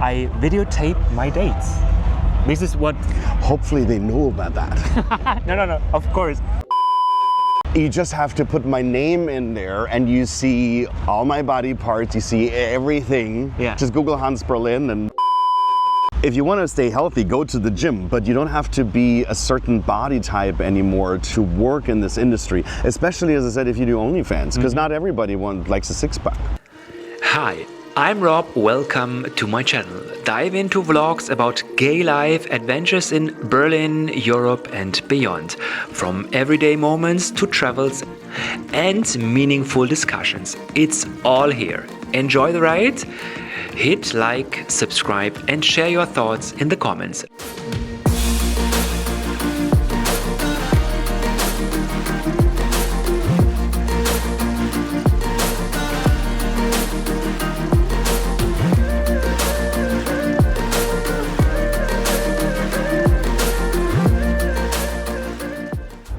I videotape my dates. This is what... Hopefully they know about that. No, of course. You just have to put my name in there and you see all my body parts, you see everything. Yeah. Just Google Hans Berlin and... If you want to stay healthy, go to the gym, but you don't have to be a certain body type anymore to work in this industry, especially, as I said, if you do OnlyFans, because not everybody likes a six-pack. Hi, I'm Rob. Welcome to my channel. Dive into vlogs about gay life, adventures in Berlin, Europe and beyond. From everyday moments to travels and meaningful discussions. It's all here. Enjoy the ride. Hit like, subscribe and share your thoughts in the comments.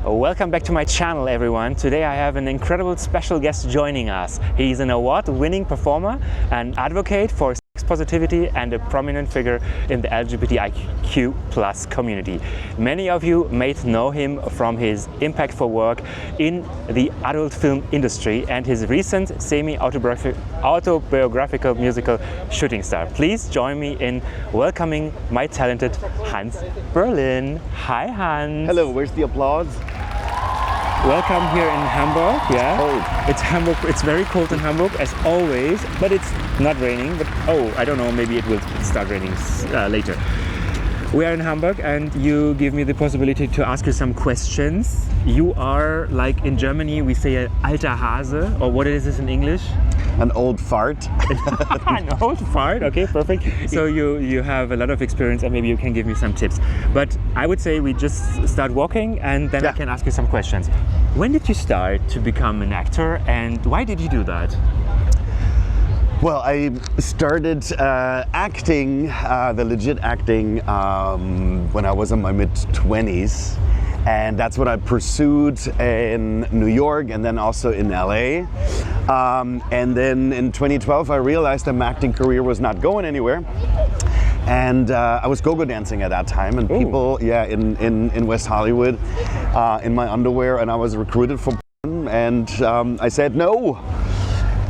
Welcome back to my channel, everyone. Today I have an incredible special guest joining us. He's an award-winning performer, an advocate for sex positivity and a prominent figure in the LGBTIQ+ community. Many of you may know him from his impactful work in the adult film industry and his recent semi-autobiographical musical Shooting Star. Please join me in welcoming my talented Hans Berlin. Hi, Hans. Hello, where's the applause? Welcome here in Hamburg. Yeah, cold. It's Hamburg. It's very cold in Hamburg as always, but it's not raining. But oh, I don't know. Maybe it will start raining later. We are in Hamburg, and you give me the possibility to ask you some questions. You are, like in Germany, we say an alter Hase, or what is this in English? An old fart. An old fart. Okay, perfect. So you have a lot of experience, and maybe you can give me some tips. But I would say we just start walking, and then I can ask you some questions. When did you start to become an actor, and why did you do that? Well, I started acting, the legit acting, when I was in my mid-20s. And that's what I pursued in New York and then also in LA. And then in 2012, I realized that my acting career was not going anywhere. And I was go-go dancing at that time, and people, in West Hollywood, in my underwear, and I was recruited for porn, and I said no.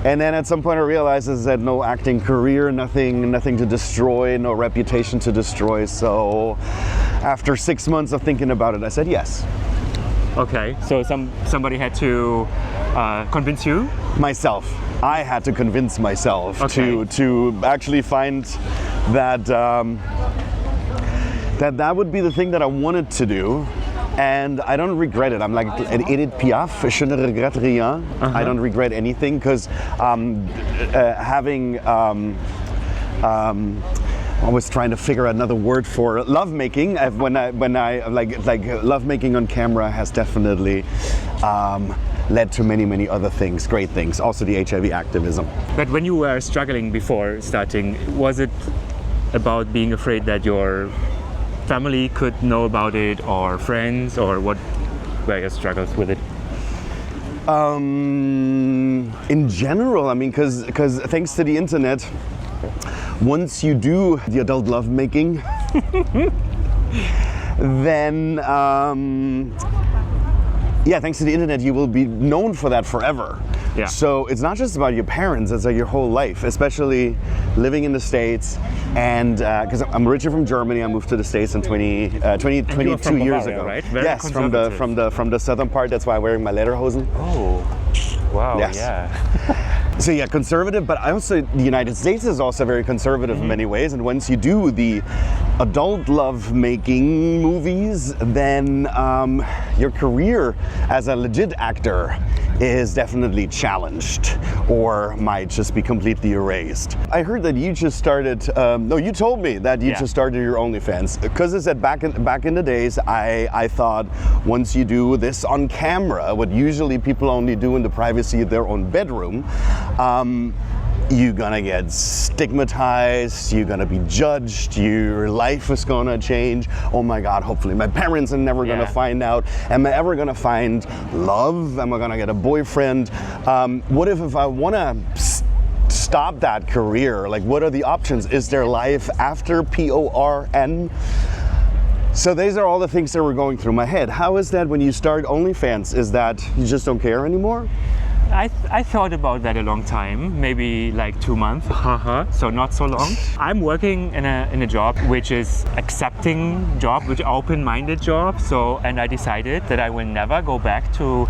And then at some point I realized I had no acting career, nothing to destroy, no reputation to destroy. So after 6 months of thinking about it, I said yes. Okay, so somebody had to convince you? Myself. I had to convince myself to actually find that that would be the thing that I wanted to do. And I don't regret it. I'm like Edith Piaf, je ne regrette rien. I don't regret anything, because having I was trying to figure out another word for lovemaking. When I lovemaking on camera has definitely led to many other things, great things. Also the HIV activism. But when you were struggling before starting, was it about being afraid that your family could know about it, or friends, or what were your struggles with it? In general, I mean, because thanks to the internet, once you do the adult lovemaking, then thanks to the internet, you will be known for that forever. Yeah. So it's not just about your parents, it's like your whole life, especially living in the States. And because I'm originally from Germany, I moved to the States in 22 years ago. Right? Yes, from the southern part. That's why I'm wearing my lederhosen. Oh, wow! Yes. Yeah. So yeah, conservative, but also the United States is also very conservative in many ways. And once you do the adult love-making movies, then your career as a legit actor is definitely challenged, or might just be completely erased. I heard that you just started, no, you told me that you just started your OnlyFans. Because I said back in the days, I thought once you do this on camera, what usually people only do in the privacy of their own bedroom, you're gonna get stigmatized, you're gonna be judged, your life is gonna change. Oh my God, hopefully my parents are never gonna find out. Am I ever gonna find love? Am I gonna get a boyfriend? What if I wanna stop that career? Like, what are the options? Is there life after PORN? So these are all the things that were going through my head. How is that when you start OnlyFans? Is that you just don't care anymore? I thought about that a long time, maybe like 2 months, so not so long. I'm working in a job which is accepting job, which open-minded job. So, and I decided that I will never go back to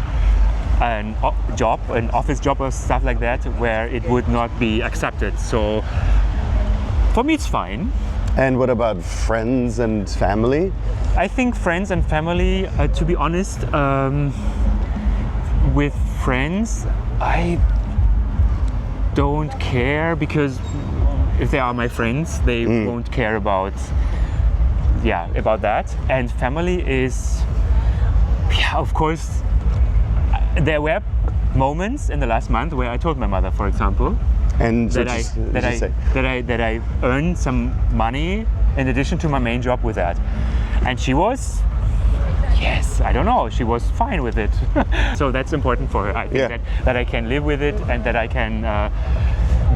an office job or stuff like that, where it would not be accepted. So for me, it's fine. And what about friends and family? I think friends and family, to be honest, with friends, I don't care, because if they are my friends, they won't care about that. And family is, of course, there were moments in the last month where I told my mother, for example, and that I earned some money in addition to my main job with that, and she was. Yes, I don't know. She was fine with it. So that's important for her. I think that I can live with it, and that I can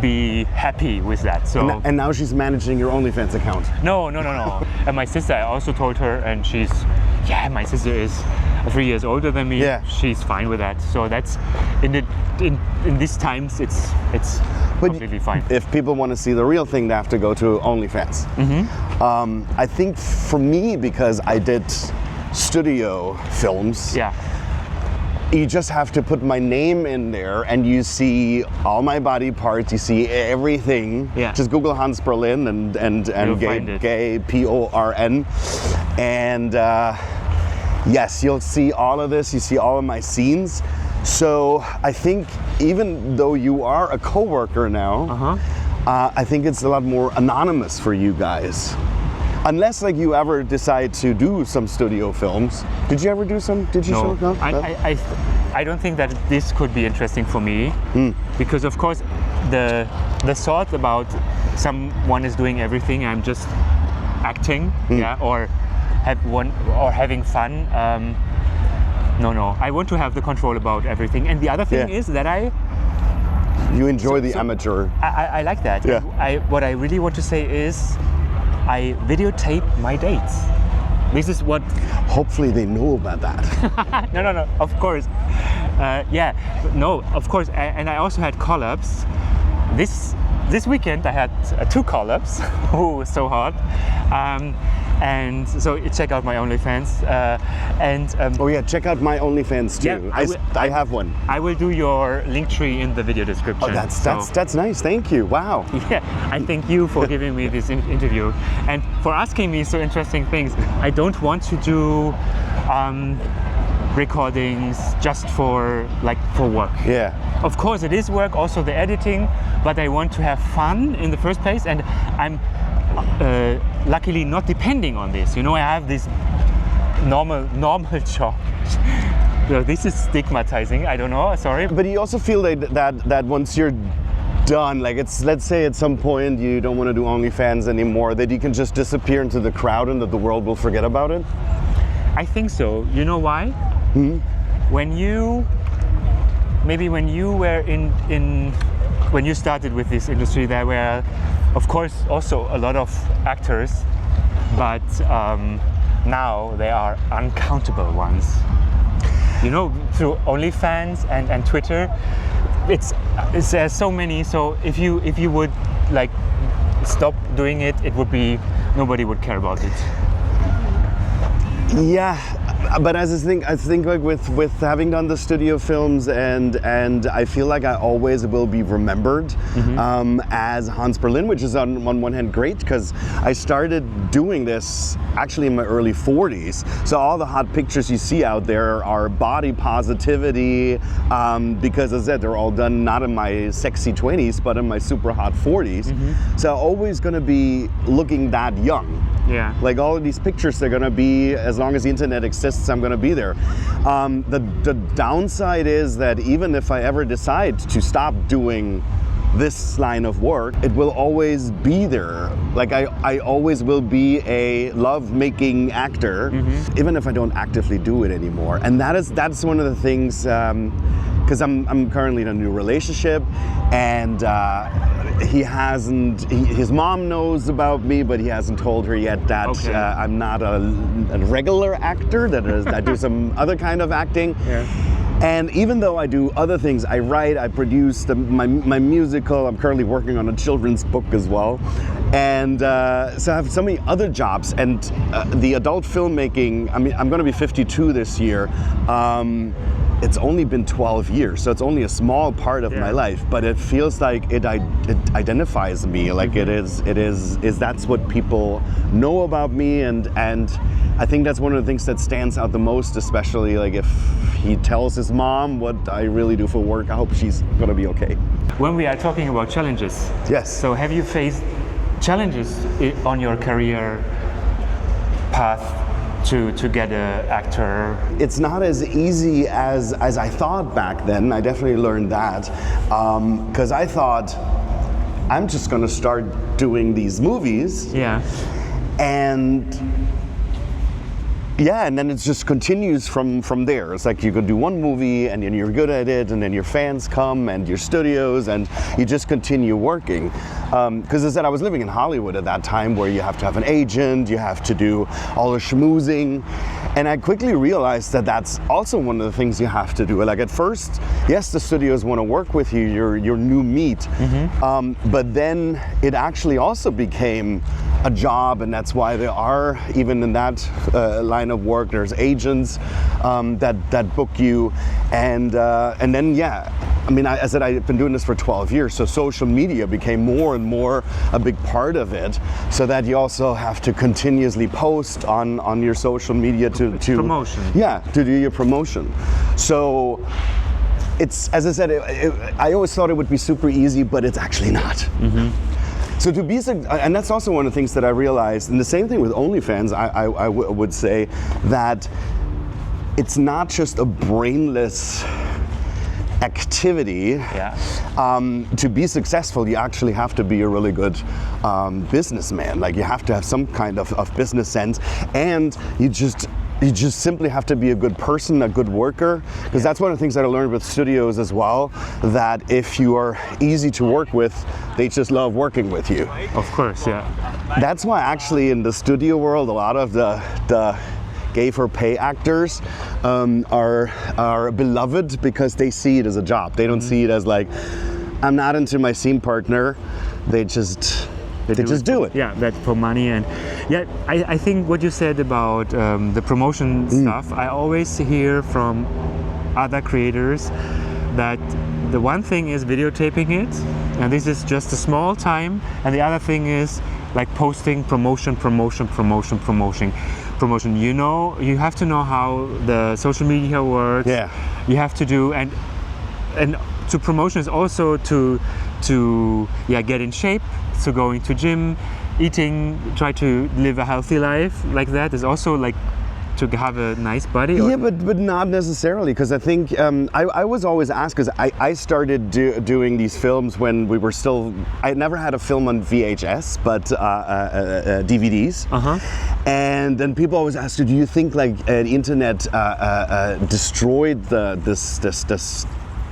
be happy with that. So and now she's managing your OnlyFans account. No. And my sister, I also told her, and my sister is 3 years older than me. Yeah. She's fine with that. So that's in these times, it's completely fine. If people want to see the real thing, they have to go to OnlyFans. I think for me, because I did studio films, you just have to put my name in there, and you see all my body parts, you see everything. Just Google Hans Berlin and gay PORN, and yes, you'll see all of this. You see all of my scenes. So I think even though you are a coworker now, I think it's a lot more anonymous for you guys. Unless like you ever decide to do some studio films. Did you ever do some? Did you? No, No? I don't think that this could be interesting for me, because of course the thought about someone is doing everything, I'm just acting, or having fun. No, I want to have the control about everything. And the other thing is that you enjoy the amateur. I like that. What I really want to say is, I videotape my dates. This is what... Hopefully they know about that. No, of course. Of course. And I also had collabs. This weekend I had 2 collabs. Oh, so hard. And so check out my OnlyFans. Check out my OnlyFans too. I have one. I will do your link tree in the video description. Oh, that's nice. Thank you. Wow. Yeah, I thank you for giving me this interview and for asking me so interesting things. I don't want to do recordings just for work. Yeah. Of course, it is work, also the editing, but I want to have fun in the first place, and I'm luckily not depending on this. I have this normal job. So this is stigmatizing. I don't know. Sorry. But you also feel that once you're done, let's say at some point you don't want to do OnlyFans anymore, that you can just disappear into the crowd and that the world will forget about it? I think so. You know why? When you were when you started with this industry, there were, of course, also a lot of actors, but now there are uncountable ones. Through OnlyFans and Twitter, there's so many. So if you would stop doing it, nobody would care about it. Yeah. But I think with having done the studio films, and I feel like I always will be remembered as Hans Berlin, which is on one hand great, because I started doing this actually in my early 40s. So all the hot pictures you see out there are body positivity, because as I said, they're all done not in my sexy 20s, but in my super hot 40s. So always going to be looking that young. Yeah. Like all of these pictures, they're going to be, as long as the internet exists, I'm going to be there. The downside is that even if I ever decide to stop doing this line of work, it will always be there. Like I always will be a love-making actor, even if I don't actively do it anymore. And that's one of the things, because I'm currently in a new relationship, and his mom knows about me, but he hasn't told her yet that I'm not a regular actor, that I do some other kind of acting. Yeah. And even though I do other things, I write, I produce my musical, I'm currently working on a children's book as well. And so I have so many other jobs, and the adult filmmaking, I mean, I'm gonna be 52 this year. It's only been 12 years, so it's only a small part of my life, but it feels like it identifies me, like it is that's what people know about me, and I think that's one of the things that stands out the most, especially like if he tells his mom what I really do for work. I hope she's gonna be okay. When we are talking about challenges, yes. So have you faced challenges on your career path to get an actor? It's not as easy as I thought back then. I definitely learned that because I thought I'm just gonna start doing these movies. Yeah. And then it just continues from there. It's like you can do one movie and then you're good at it, and then your fans come and your studios, and you just continue working. Because as I said, I was living in Hollywood at that time, where you have to have an agent, you have to do all the schmoozing. And I quickly realized that that's also one of the things you have to do. Like at first, yes, the studios want to work with you, your new meat. But then it actually also became a job, and that's why there are, even in that line of work, there's agents that book you, and then I mean, I said I've been doing this for 12 years, so social media became more and more a big part of it, so that you also have to continuously post on your social media to promotion. Yeah, to do your promotion. So it's, as I said, I always thought it would be super easy, but it's actually not. So to be, and that's also one of the things that I realized, and the same thing with OnlyFans, I would say that it's not just a brainless activity. To be successful, you actually have to be a really good businessman. Like you have to have some kind of business sense, and you just simply have to be a good person, a good worker, because that's one of the things that I learned with studios as well, that if you are easy to work with, they just love working with you. Of course, yeah. That's why actually in the studio world, a lot of the gay for pay actors are beloved, because they see it as a job. They don't see it as like, I'm not into my scene partner. They just do it. Yeah, that's for money. And yeah, I think what you said about the promotion stuff, I always hear from other creators that the one thing is videotaping it, and this is just a small time, and the other thing is like posting promotion. You know, you have to know how the social media works. Yeah. You have to do, and to promotion is also to get in shape, so going to gym, eating, try to live a healthy life, like that is also like to have a nice body. Yeah, but not necessarily, because I think I was always asked, because I started doing these films when we were still, I never had a film on VHS, but DVDs. And then people always asked, do you think like the internet destroyed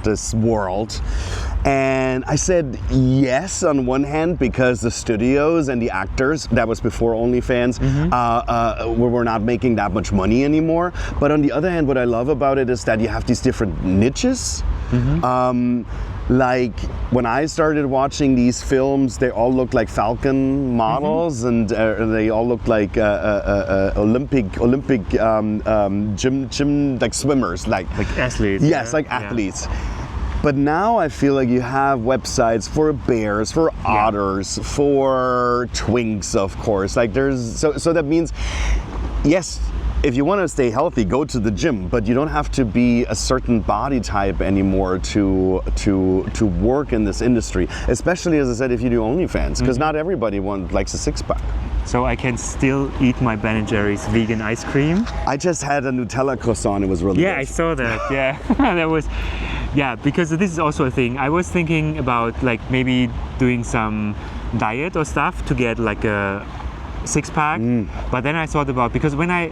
this world? And I said yes, on one hand, because the studios and the actors, that was before OnlyFans, were not making that much money anymore. But on the other hand, what I love about it is that you have these different niches. Like when I started watching these films, they all looked like Falcon models, and they all looked like Olympic gym like swimmers, like athletes. Yes, like athletes. But now I feel like you have websites for bears, for otters, for twinks, of course. Like there's so that means, yes, if you want to stay healthy, go to the gym, but you don't have to be a certain body type anymore to work in this industry. Especially, as I said, if you do OnlyFans, because not everybody likes a six-pack. So I can still eat my Ben & Jerry's vegan ice cream. I just had a Nutella croissant. It was really good. I saw that. Yeah, that was. Yeah, because this is also a thing. I was thinking about like maybe doing some diet or stuff to get like a six-pack. But then I thought about, because when I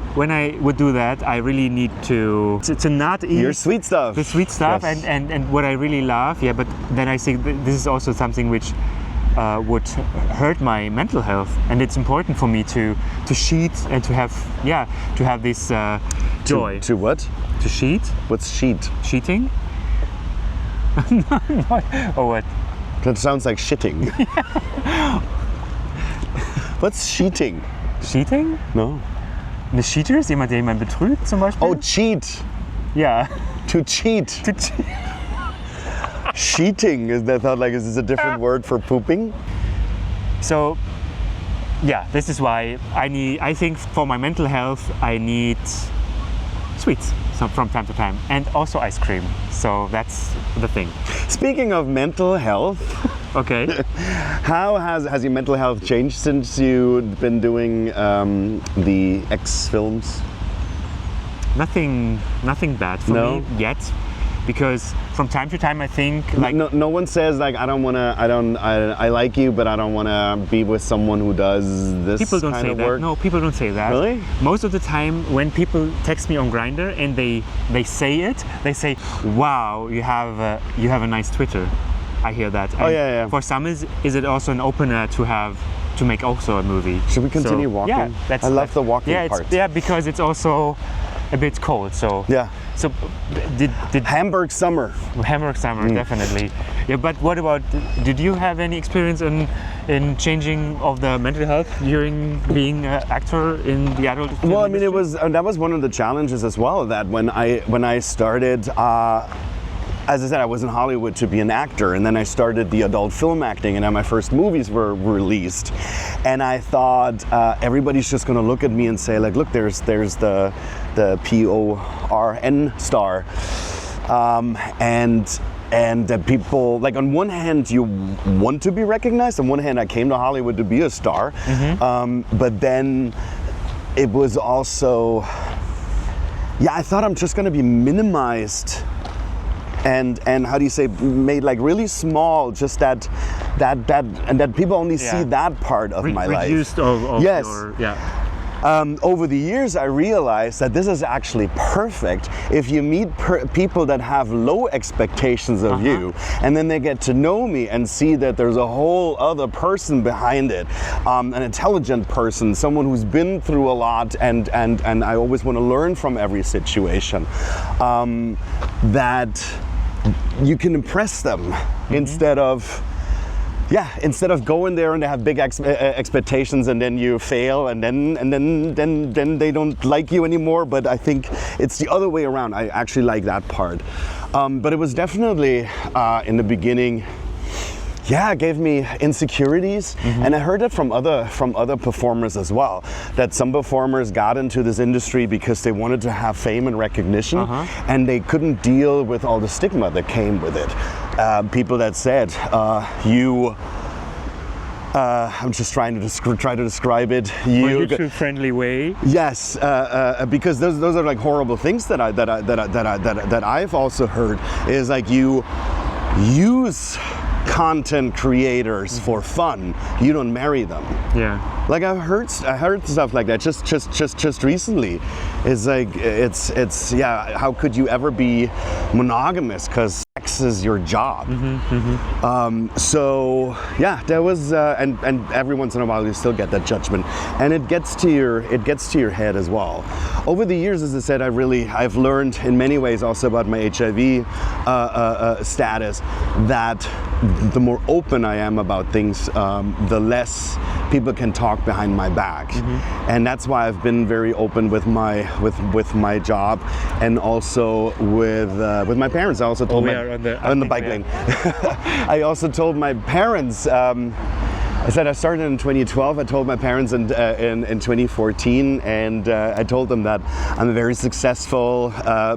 would do that, I really need to not eat Your sweet stuff. the sweet stuff, Yes. and what I really love. Yeah, but then I think this is also something which would hurt my mental health, and it's important for me to cheat and to have this joy. To what? To cheat? What's sheet? Cheating? Or what? That sounds like shitting. What's cheating? Cheating? No. Eine Cheater ist jemand, der jemanden betrügt zum Beispiel? Oh, cheat. Ja. To cheat. To cheat. Cheating. Is this a different word for pooping? So, yeah, this is why I think for my mental health, I need sweets from time to time, and also ice cream. So that's the thing. Speaking of mental health, Okay. how has your mental health changed since you've been doing the X films? Nothing bad for No? me yet, because from time to time I think like No one says like I like you, but I don't wanna be with someone who does this people don't kind say of that. work. No, people don't say that. Really? Most of the time when people text me on Grindr and they say it, they say, "Wow, you have a nice Twitter." I hear that. Oh, And yeah. For some, is it also an opener to make also a movie? Should we continue walking? Yeah, I love the walking yeah, part. Yeah, because it's also a bit cold. So Yeah. So did Hamburg summer. Hamburg summer definitely. Yeah, but what about? Did you have any experience in changing of the mental health during being an actor in the adult film Well, I mean, industry? that was one of the challenges as well. That when I started, as I said, I was in Hollywood to be an actor, and then I started the adult film acting, and then my first movies were released. And I thought everybody's just going to look at me and say, like, look, there's the PORN star, and that people, like, on one hand you want to be recognized. On one hand, I came to Hollywood to be a star, but then it was also, I thought I'm just going to be minimized. And how do you say, made like really small, just that people only see that part of my life. Reduced of yes. your, Over the years, I realized that this is actually perfect if you meet people that have low expectations of you, and then they get to know me and see that there's a whole other person behind it, an intelligent person, someone who's been through a lot, and I always want to learn from every situation. That you can impress them instead of going there and they have big expectations, and then you fail, and then they don't like you anymore. But I think it's the other way around. I actually like that part. But it was definitely in the beginning. Yeah, it gave me insecurities, and I heard it from other performers as well. That some performers got into this industry because they wanted to have fame and recognition, and they couldn't deal with all the stigma that came with it. People that said, I'm just trying to try to describe it. YouTube-friendly way. Yes, because those are like horrible things that I've also heard. Is like you use content creators for fun, you don't marry them. Yeah. Like I heard stuff like that just recently. It's like it's how could you ever be monogamous, because sex is your job. So yeah, there was and every once in a while you still get that judgment, and it gets to your head as well. Over the years, as I said, I've learned in many ways also about my HIV status, that the more open I am about things, the less people can talk behind my back, and that's why I've been very open with my job, and also with my parents. I also told on the bike lane. I also told my parents. I said I started in 2012. I told my parents in 2014, and I told them that I'm a very successful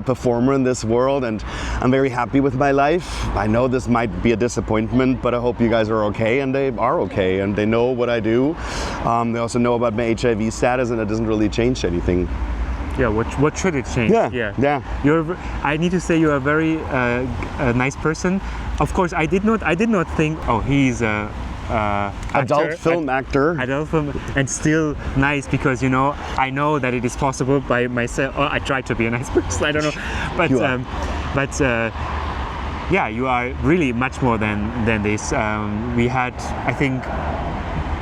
performer in this world, and I'm very happy with my life. I know this might be a disappointment, but I hope you guys are okay, and they are okay, and they know what I do. They also know about my HIV status, and it doesn't really change anything. Yeah, what should it change? Yeah. I need to say you're a very a nice person. Of course, I did not think, oh, he's a adult film actor. Adult film, and still nice because, you know, I know that it is possible by myself. Or I try to be a nice person. I don't know, but yeah, you are really much more than this. We had, I think,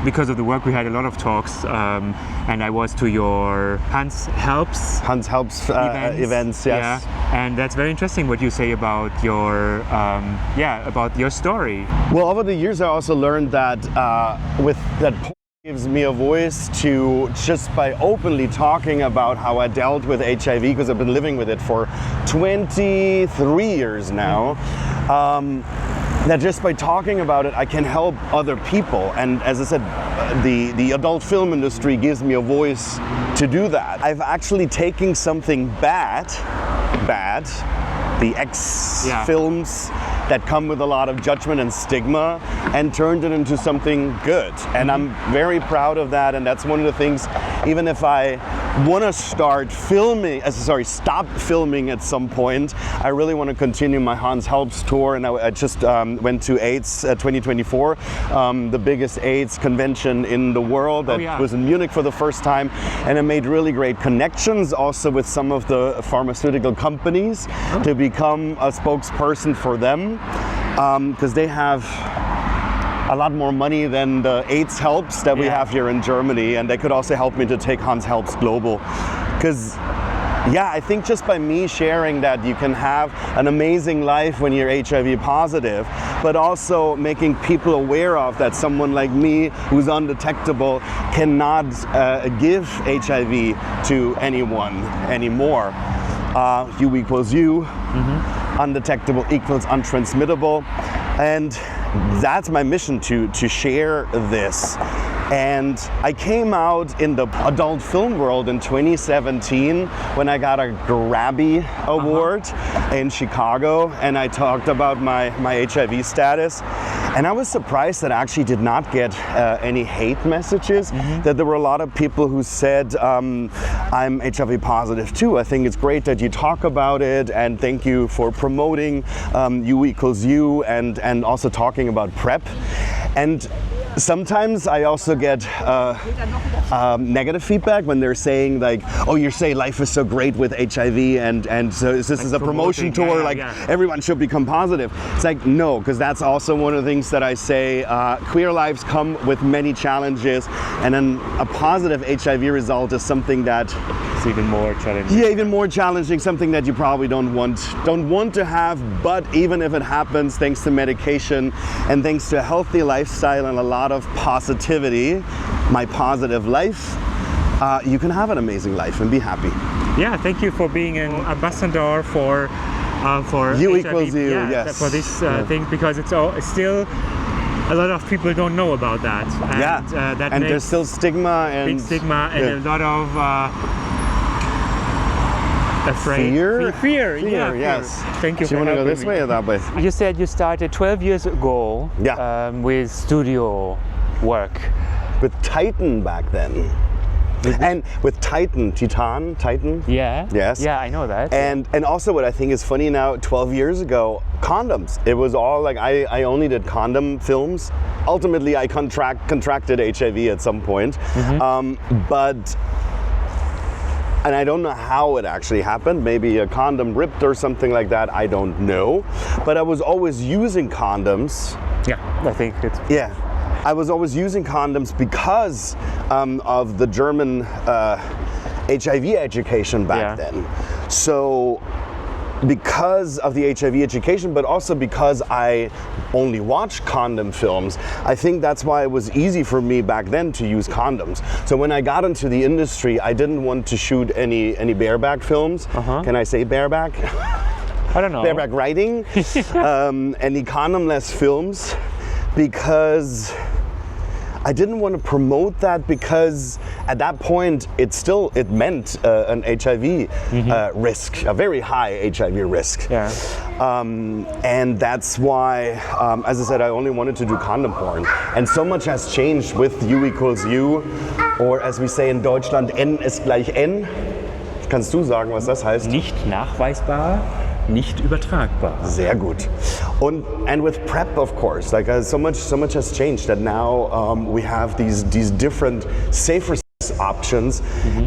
because of the work, we had a lot of talks, and I was to your Hans Helps events, yes. Yeah, and that's very interesting what you say about your about your story. Well, over the years, I also learned that porn gives me a voice to, just by openly talking about how I dealt with HIV, because I've been living with it for 23 years now. That just by talking about it, I can help other people. And as I said, the adult film industry gives me a voice to do that. I've actually taken something bad, the films that come with a lot of judgment and stigma, and turned it into something good. And I'm very proud of that, and that's one of the things, even if I want to stop filming at some point, I really want to continue my Hans Helps tour, and I just went to AIDS 2024, the biggest AIDS convention in the world that was in Munich for the first time, and I made really great connections also with some of the pharmaceutical companies to become a spokesperson for them, because they have a lot more money than the AIDS Helps that we have here in Germany, and they could also help me to take Hans Helps global. Because I think just by me sharing that you can have an amazing life when you're HIV positive, but also making people aware of that someone like me who's undetectable cannot give HIV to anyone anymore. U equals U, undetectable equals untransmittable, and that's my mission, to share this. And I came out in the adult film world in 2017 when I got a Grabby Award in Chicago, and I talked about my HIV status. And I was surprised that I actually did not get any hate messages, that there were a lot of people who said, I'm HIV positive too. I think it's great that you talk about it, and thank you for promoting U equals U, and also talking about PrEP. And sometimes I also get negative feedback when they're saying like, oh, you say life is so great with HIV, and so this is a promotion tour, everyone should become positive. It's like, no, because that's also one of the things that I say, queer lives come with many challenges, and then a positive HIV result is something that it's even more challenging. Yeah, even more challenging, something that you probably don't want to have, but even if it happens, thanks to medication and thanks to a healthy lifestyle and a lot of positivity, my positive life, you can have an amazing life and be happy. Yeah, thank you for being an ambassador for U HIV, equals U, yes. For this thing, because it's still a lot of people don't know about that. And, and there's still stigma and big stigma and a lot of fear, yes. Thank you. Do you want to go this way or that way? You said you started 12 years ago with studio work. With Titan back then. And with Titan. Yeah. Yes. Yeah, I know that. And also what I think is funny now, 12 years ago, condoms. It was all like, I only did condom films. Ultimately, I contracted HIV at some point. And I don't know how it actually happened. Maybe a condom ripped or something like that. I don't know. But I was always using condoms. Yeah, I think it's... Yeah. I was always using condoms because of the German HIV education back then. So because of the HIV education, but also because I only watched condom films, I think that's why it was easy for me back then to use condoms. So when I got into the industry, I didn't want to shoot any bareback films. Can I say bareback? I don't know. Bareback riding. Any condomless films, because I didn't want to promote that, because at that point it meant an HIV risk, a very high HIV risk. Yeah. And that's why, as I said, I only wanted to do condom porn. And so much has changed with U equals U, or as we say in Deutschland, N ist gleich N. Kannst du sagen, was das heißt? Nicht nachweisbar. nicht übertragbar. Sehr gut. And with PrEP, of course, like so much has changed that now we have these different safer options,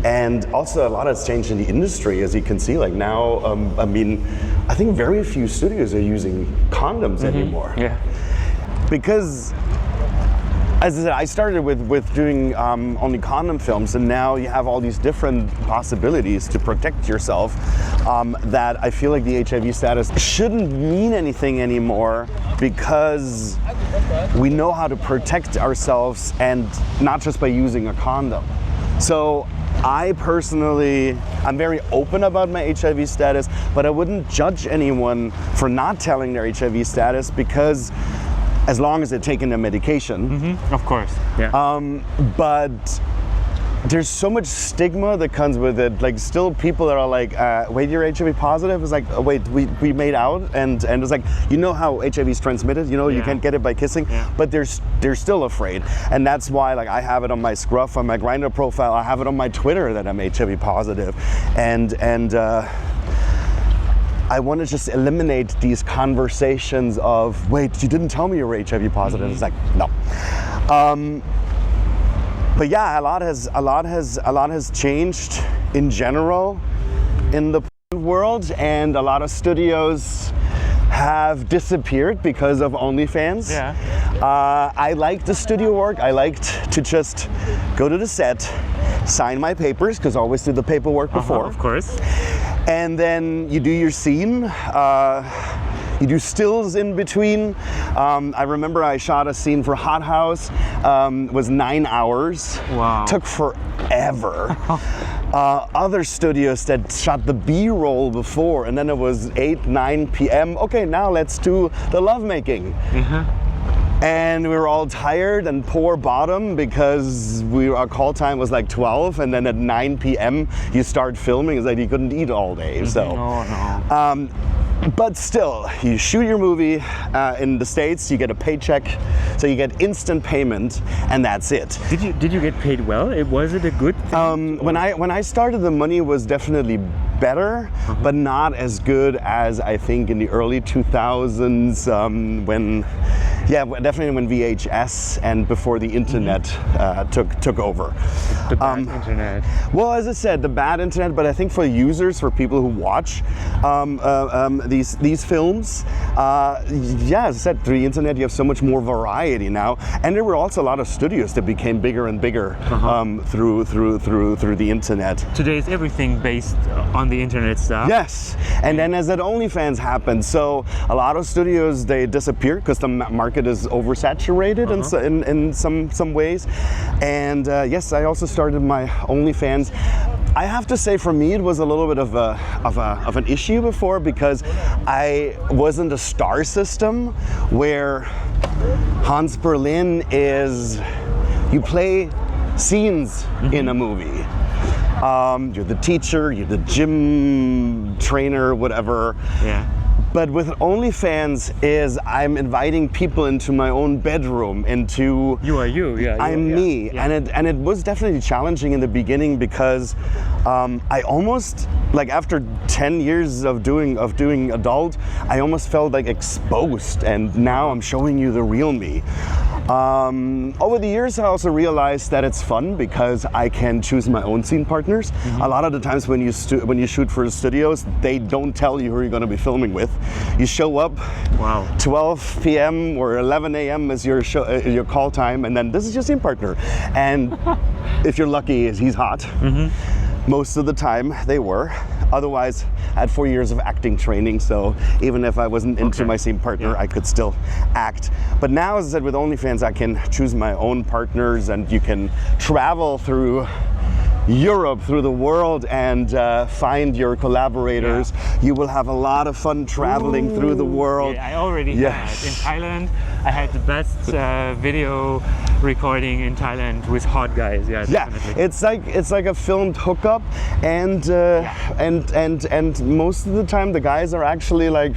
and also a lot has changed in the industry, as you can see. Like now, I mean, I think very few studios are using condoms anymore. Yeah. Because, as I said, I started with doing only condom films, and now you have all these different possibilities to protect yourself that I feel like the HIV status shouldn't mean anything anymore, because we know how to protect ourselves, and not just by using a condom. So I personally, I'm very open about my HIV status, but I wouldn't judge anyone for not telling their HIV status, because as long as they're taking their medication. Of course, yeah. But there's so much stigma that comes with it. Like, still people that are like, wait, you're HIV positive? It's like, oh, wait, we made out, and it's like, you know how HIV is transmitted, you know, you can't get it by kissing, but they're still afraid. And that's why, like, I have it on my Scruff, on my Grindr profile, I have it on my Twitter that I'm HIV positive. And I want to just eliminate these conversations of, wait, you didn't tell me you were HIV positive. It's like, no. But yeah, a lot has changed in general in the world, and a lot of studios have disappeared because of OnlyFans. Yeah. I liked the studio work. I liked to just go to the set, sign my papers, because I always did the paperwork before. Of course. And then you do your scene. You do stills in between. I remember I shot a scene for Hot House. It was 9 hours. Wow. Took forever. Other studios that shot the B-roll before, and then it was 8, 9 p.m. Okay, now let's do the lovemaking. And we were all tired and poor bottom, because our call time was like 12, and then at 9 p.m. you start filming. It's like you couldn't eat all day. So. No. But still, you shoot your movie in the States, you get a paycheck, so you get instant payment, and that's it. Did you get paid well? Was it a good thing? When I started, the money was definitely better, but not as good as I think in the early 2000s when definitely when VHS and before the internet took over. The bad internet. Well, as I said, the bad internet, but I think for users, for people who watch these films, as I said, through the internet you have so much more variety now, and there were also a lot of studios that became bigger and bigger through the internet. Today is everything based on the internet stuff. Yes, and then as that OnlyFans happened, so a lot of studios, they disappeared because the market is oversaturated in some ways. And yes, I also started my OnlyFans. I have to say, for me, it was a little bit of an issue before, because I wasn't a star system where Hans Berlin is, you play scenes in a movie. You're the teacher, you're the gym trainer, whatever. Yeah. But with OnlyFans is I'm inviting people into my own bedroom, into You are you, yeah. I'm me, yeah. and it was definitely challenging in the beginning, because I almost, like, after 10 years of doing adult, I almost felt like exposed, and now I'm showing you the real me. Over the years, I also realized that it's fun because I can choose my own scene partners. A lot of the times when you shoot for the studios, they don't tell you who you're going to be filming with. You show up, 12 p.m. or 11 a.m. is your call time, and then this is your scene partner. And if you're lucky, he's hot. Most of the time, they were. Otherwise, I had 4 years of acting training, so even if I wasn't into my scene partner, I could still act. But now, as I said, with OnlyFans, I can choose my own partners, and you can travel through Europe, through the world, and find your collaborators. You will have a lot of fun traveling through the world. Yeah, I already had. In Thailand, I had the best video recording in Thailand with hot guys. Yeah, definitely. It's like a filmed hookup, and most of the time the guys are actually like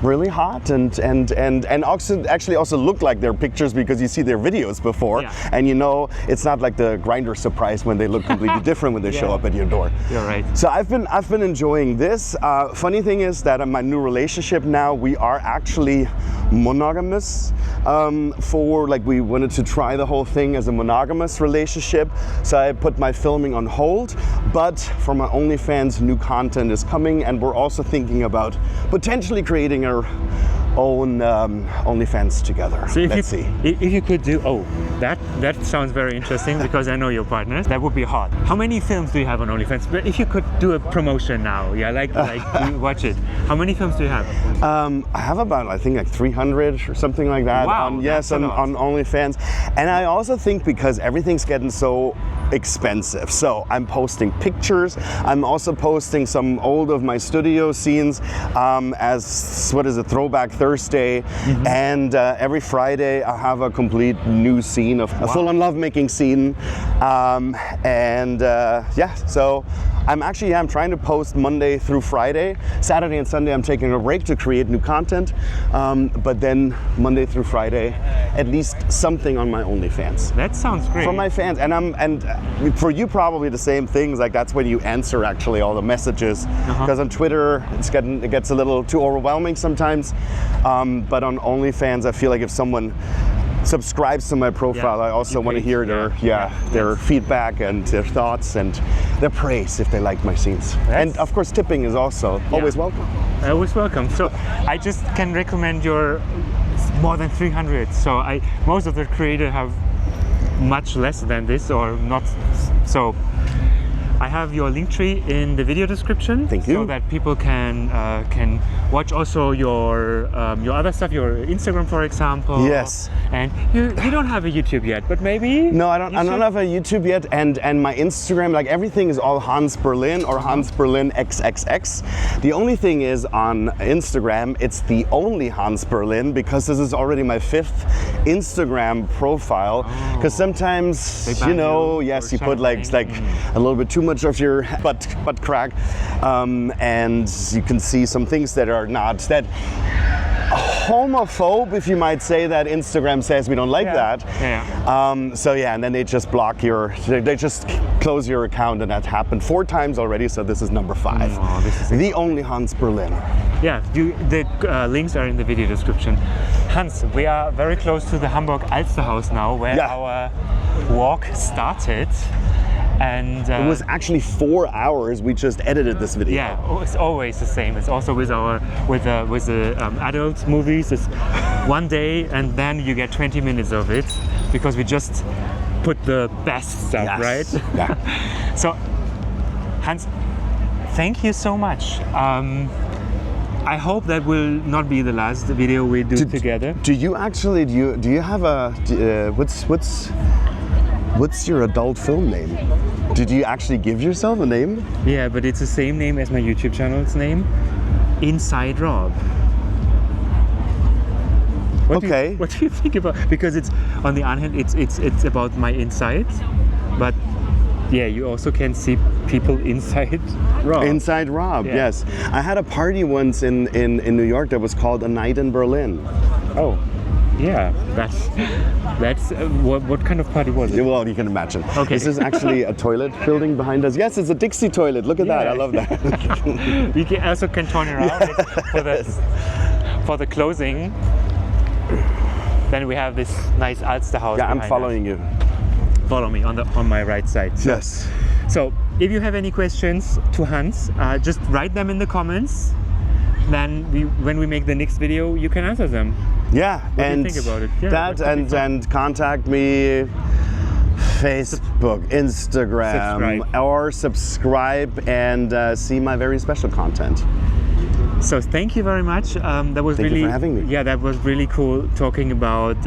really hot and also actually also look like their pictures because you see their videos before, and you know it's not like the Grindr surprise when they look completely different when they show up at your door. You're right. So I've been enjoying this. Funny thing is that in my new relationship now we are actually monogamous. We wanted to try the whole thing as a monogamous relationship, so I put my filming on hold. But for my OnlyFans, new content is coming, and we're also thinking about potentially creating our own OnlyFans together. So Let's see. If you could do, that sounds very interesting because I know your partners. That would be hot. How many films do you have on OnlyFans? But if you could do a promotion now, like you watch it. How many films do you have? I have about, I think, like 300 or something like that. Wow, on OnlyFans. And I also think because everything's getting so expensive, so I'm posting pictures. I'm also posting some old of my studio scenes as Throwback Thursday, and every Friday I have a complete new scene of a full-on lovemaking scene, so I'm trying to post Monday through Friday. Saturday and Sunday I'm taking a break to create new content, but then Monday through Friday at least something on my OnlyFans. That sounds great. For my fans, and for you probably the same things, like that's when you answer actually all the messages, because on Twitter it gets a little too overwhelming sometimes, but on OnlyFans I feel like if someone subscribes to my profile, I also want to hear their feedback and their thoughts and their praise if they like my scenes. And of course tipping is also always welcome. Always welcome. So I just can recommend your more than 300. So most of the creators have much less than this or not. So I have your link tree in the video description. Thank you. So that people can watch also your other stuff, your Instagram, for example. Yes. And you don't have a YouTube yet, but maybe. No, I don't have a YouTube yet, and my Instagram, like everything is all Hans Berlin or Hans Berlin XXX. The only thing is on Instagram, it's the only Hans Berlin because this is already my 5th Instagram profile. Because sometimes you put like a little bit too much of your butt crack, and you can see some things that are not that homophobe, if you might say, that Instagram says we don't like that. And then they just they just close your account, and that happened 4 times already, so this is number 5. Oh, this is the only Hans Berlin. Yeah, the links are in the video description. Hans, we are very close to the Hamburg Alsterhaus now, where our walk started. And it was actually 4 hours. We just edited this video. Yeah, it's always the same. It's also with the adult movies. It's one day and then you get 20 minutes of it because we just put the best stuff, right? Yeah. So, Hans, thank you so much. I hope that will not be the last video we do together. Do you actually? Do you have a? What's your adult film name? Did you actually give yourself a name? Yeah, but it's the same name as my YouTube channel's name, Inside Rob. What do you think about? Because it's on the one hand, it's about my insides, but yeah, you also can see people inside Rob. Inside Rob, yes. I had a party once in New York that was called A Night in Berlin. Oh. Yeah, that's what kind of party was it? Well, you can imagine. Okay. This is actually a toilet building behind us. Yes, it's a Dixie toilet. Look at that. I love that. You also can turn around for the closing. Then we have this nice Alsterhaus. Yeah, I'm following you. Follow me on my right side. Yes. So if you have any questions to Hans, just write them in the comments. Then when we make the next video, you can answer them. Yeah, what do you think about it? Yeah, and contact me, Facebook, Instagram, or subscribe and see my very special content. So thank you very much. That was Thank you for having me. Yeah, that was really cool talking about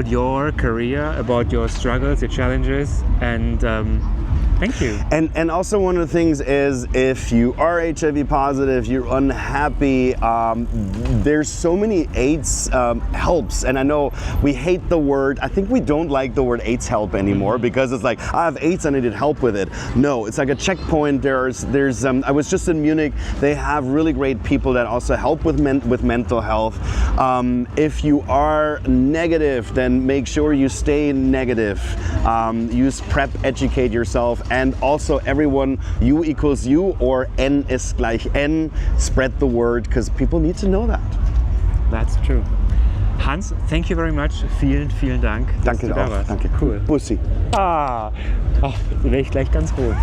your career, about your struggles, your challenges, and Thank you. And also one of the things is, if you are HIV positive, you're unhappy, there's so many AIDS helps. And I know we hate the word, I think we don't like the word AIDS help anymore, because it's like, I have AIDS and I need help with it. No, it's like a checkpoint. There's I was just in Munich. They have really great people that also help with mental health. If you are negative, then make sure you stay negative. Use PrEP, educate yourself, and also everyone, U equals U or N ist gleich N. Spread the word, because people need to know that. That's true. Hans, thank you very much. Vielen, vielen Dank. Danke dass du da auch. warst. Danke. Cool. Bussi. Ach, da wäre ich gleich ganz rot.